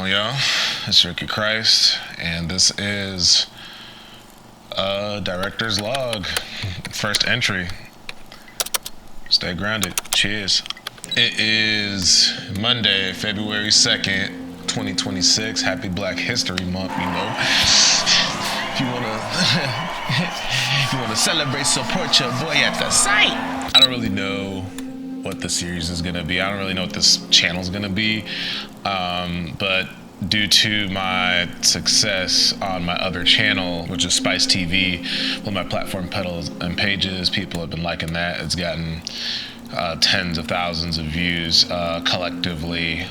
on, y'all? It's Ricky Christ, and this is Director's Log. First entry. Stay grounded. Cheers. It is Monday, February 2nd, 2026. Happy Black History Month, you know. If you wanna celebrate, support your boy at the site. I don't really know what the series is gonna be. I don't really know what this channel's gonna be. But due to my success on my other channel, which is Spice TV, with my platform Petals and Pages, people have been liking that. It's gotten tens of thousands of views collectively.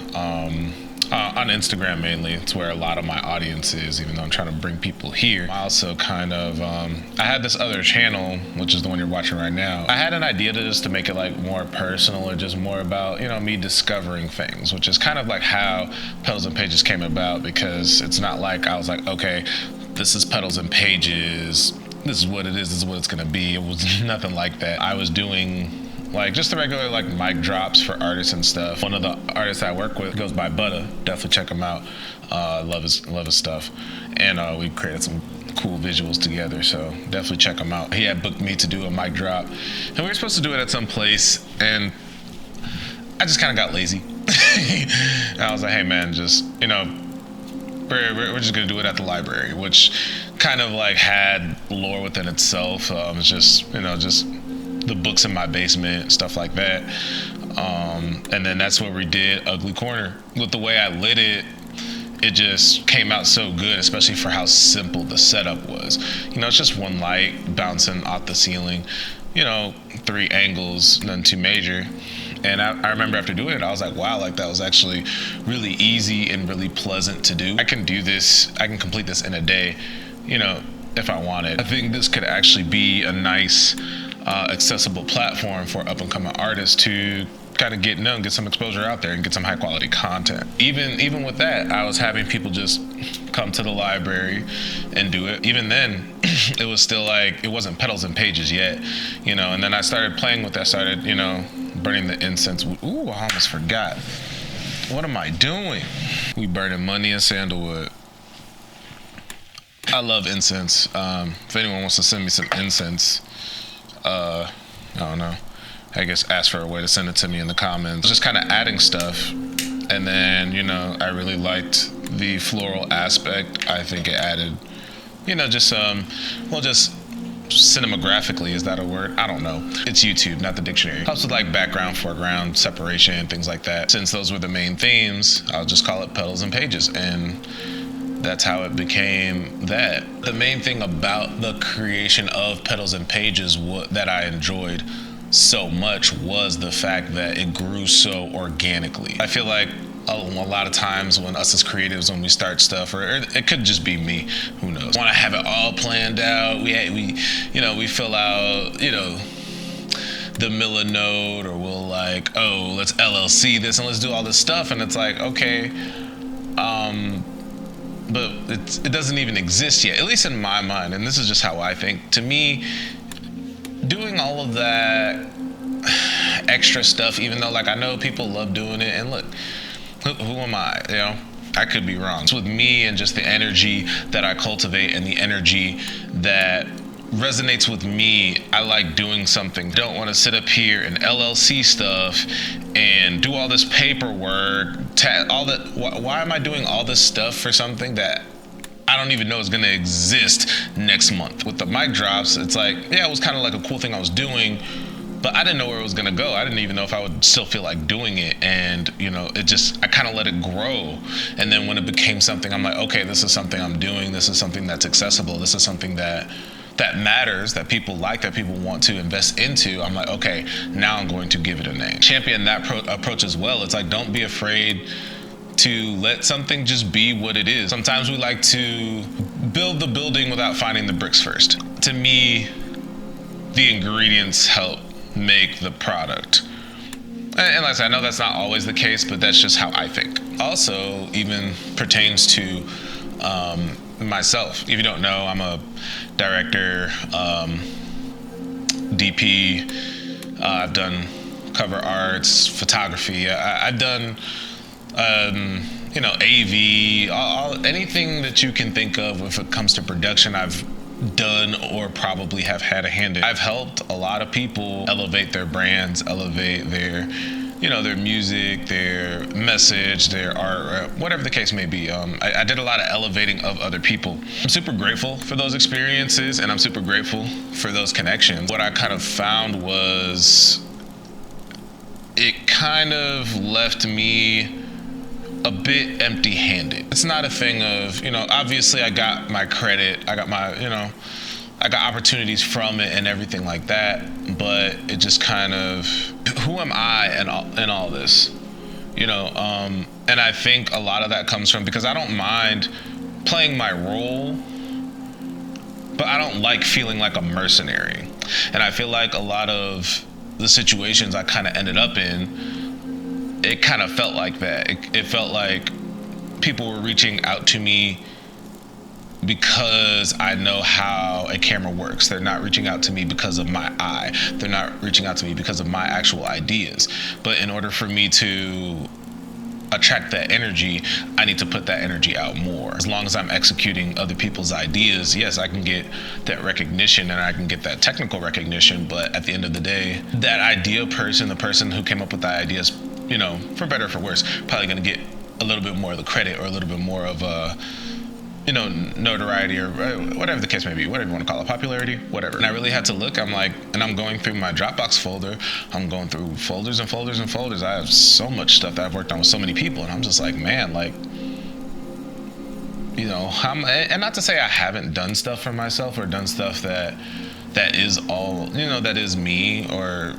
On Instagram mainly, it's where a lot of my audience is, even though I'm trying to bring people here. I also kind of, I had this other channel, which is the one you're watching right now. I had an idea to just to make it like more personal or just more about, you know, me discovering things, which is kind of like how Petals and Pages came about, because it's not like I was like, okay, this is Petals and Pages, this is what it is, this is what it's gonna be. It was nothing like that. I was doing like just the regular like mic drops for artists and stuff. One of the artists I work with goes by Butta. Definitely check him out. Love his stuff. And we created some cool visuals together, so definitely check him out. He had booked me to do a mic drop, and we were supposed to do it at some place, and I just kind of got lazy. And I was like, hey man, just, you know, we're just gonna do it at the library, which kind of like had lore within itself. It's just, you know, just the books in my basement, stuff like that. And then that's what we did Ugly Corner. With the way I lit it, it just came out so good, especially for how simple the setup was. You know, it's just one light bouncing off the ceiling, you know, 3 angles, nothing too major. And I remember after doing it, I was like, wow, like that was actually really easy and really pleasant to do. I can do this, I can complete this in a day, you know, if I wanted. I think this could actually be a nice accessible platform for up-and-coming artists to kind of get known, get some exposure out there, and get some high-quality content. Even with that, I was having people just come to the library and do it. Even then, it was still like, it wasn't Petals and Pages yet, you know. And then I started playing with that, started, you know, burning the incense. Ooh, I almost forgot. What am I doing? We burning money and sandalwood. I love incense. If anyone wants to send me some incense, I don't know, I guess ask for a way to send it to me in the comments. Just kind of adding stuff. And then, you know, I really liked the floral aspect. I think it added, you know, just well, just cinemagraphically, is that a word? I don't know. It's YouTube, not the dictionary. Helps with like background, foreground, separation, things like that. Since those were the main themes, I'll just call it Petals and Pages, and that's how it became that. The main thing about the creation of Petals and Pages that I enjoyed so much was the fact that it grew so organically. I feel like a lot of times when us as creatives, when we start stuff, or it could just be me, who knows, want to have it all planned out. We you know, we fill out, you know, the Miller node, or we'll like, oh, let's LLC this and let's do all this stuff, and it's like, okay, but it doesn't even exist yet, at least in my mind, and this is just how I think. To me, doing all of that extra stuff, even though like I know people love doing it, and look, who am I, you know? I could be wrong. It's with me and just the energy that I cultivate and the energy that resonates with me. I like doing something. Don't want to sit up here and LLC stuff and do all this paperwork, all that. Why am I doing all this stuff for something that I don't even know is gonna exist next month? With the mic drops, it's like, yeah, it was kind of like a cool thing I was doing, but I didn't know where it was gonna go. I didn't even know if I would still feel like doing it. And, you know, it just, I kind of let it grow. And then when it became something, I'm like, okay, this is something I'm doing. This is something that's accessible. This is something that matters, that people like, that people want to invest into. I'm like, okay, now I'm going to give it a name. Champion that approach as well. It's like, don't be afraid to let something just be what it is. Sometimes we like to build the building without finding the bricks first. To me, the ingredients help make the product. And like I said, I know that's not always the case, but that's just how I think. Also, even pertains to myself. If you don't know, I'm a director, DP. I've done cover arts, photography. I've done AV, anything that you can think of if it comes to production, I've done or probably have had a hand in. I've helped a lot of people elevate their brands, elevate their their music, their message, their art, whatever the case may be. I did a lot of elevating of other people. I'm super grateful for those experiences, and I'm super grateful for those connections. What I kind of found was it kind of left me a bit empty-handed. It's not a thing of, obviously I got my credit, I got my, I got opportunities from it and everything like that, but it just kind of, who am I in all this? And I think a lot of that comes from, because I don't mind playing my role, but I don't like feeling like a mercenary. And I feel like a lot of the situations I kind of ended up in, it kind of felt like that. It felt like people were reaching out to me because I know how a camera works. They're not reaching out to me because of my eye. They're not reaching out to me because of my actual ideas. But in order for me to attract that energy, I need to put that energy out more. As long as I'm executing other people's ideas, yes, I can get that recognition and I can get that technical recognition, but at the end of the day, that idea person, the person who came up with the ideas, for better or for worse, probably gonna get a little bit more of the credit or a little bit more of notoriety or whatever the case may be, whatever you want to call it, popularity, whatever. And I really had to look, I'm going through my Dropbox folder, I'm going through folders and folders and folders. I have so much stuff that I've worked on with so many people, and I'm just like, man, and not to say I haven't done stuff for myself or done stuff that is all, that is me or,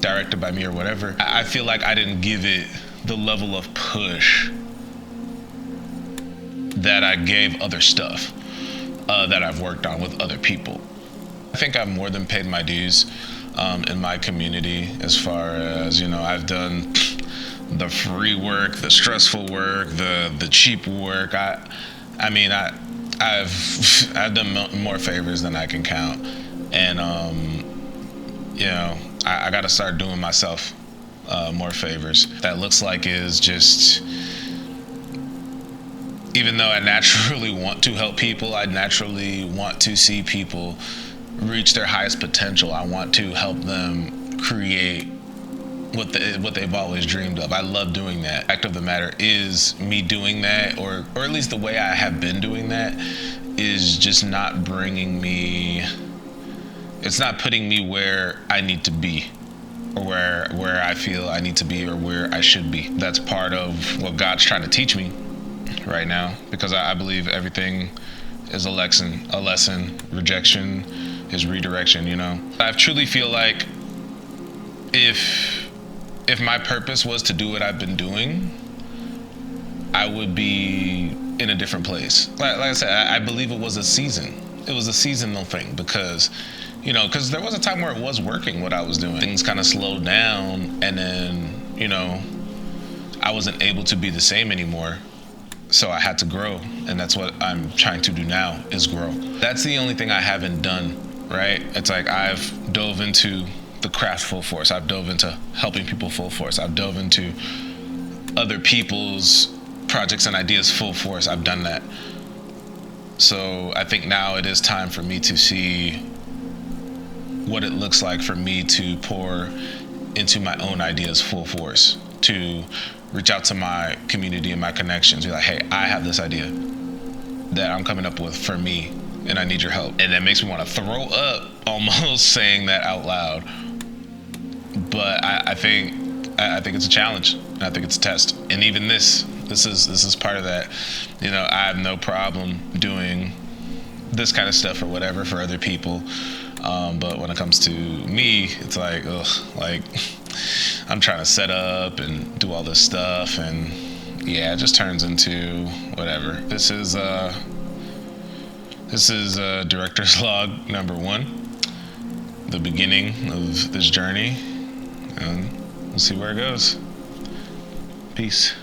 directed by me or whatever. I feel like I didn't give it the level of push that I gave other stuff that I've worked on with other people. I think I've more than paid my dues in my community, as far as, I've done the free work, the stressful work, the cheap work. I've done more favors than I can count. And, I got to start doing myself more favors. That looks like is just, even though I naturally want to help people, I naturally want to see people reach their highest potential. I want to help them create what they've always dreamed of. I love doing that. The fact of the matter is, me doing that, or at least the way I have been doing that, is just not bringing me, it's not putting me where I need to be, or where I feel I need to be, or where I should be. That's part of what God's trying to teach me right now, because I believe everything is a lesson. Rejection is redirection, I truly feel like if my purpose was to do what I've been doing, I would be in a different place. Like I said, I believe it was a season. It was a seasonal thing, because because there was a time where it was working what I was doing. Things kind of slowed down, and then I wasn't able to be the same anymore. So I had to grow, and that's what I'm trying to do now, is grow. That's the only thing I haven't done, right? It's like I've dove into the craft full force. I've dove into helping people full force. I've dove into other people's projects and ideas full force. I've done that. So I think now it is time for me to see what it looks like for me to pour into my own ideas full force, to reach out to my community and my connections, be like, hey, I have this idea that I'm coming up with for me, and I need your help. And that makes me want to throw up almost saying that out loud. But I think it's a challenge, and I think it's a test. And even this is part of that. I have no problem doing this kind of stuff or whatever for other people. But when it comes to me, it's like, I'm trying to set up and do all this stuff, and yeah, it just turns into whatever. This is Director's Log number 1, the beginning of this journey, and we'll see where it goes. Peace.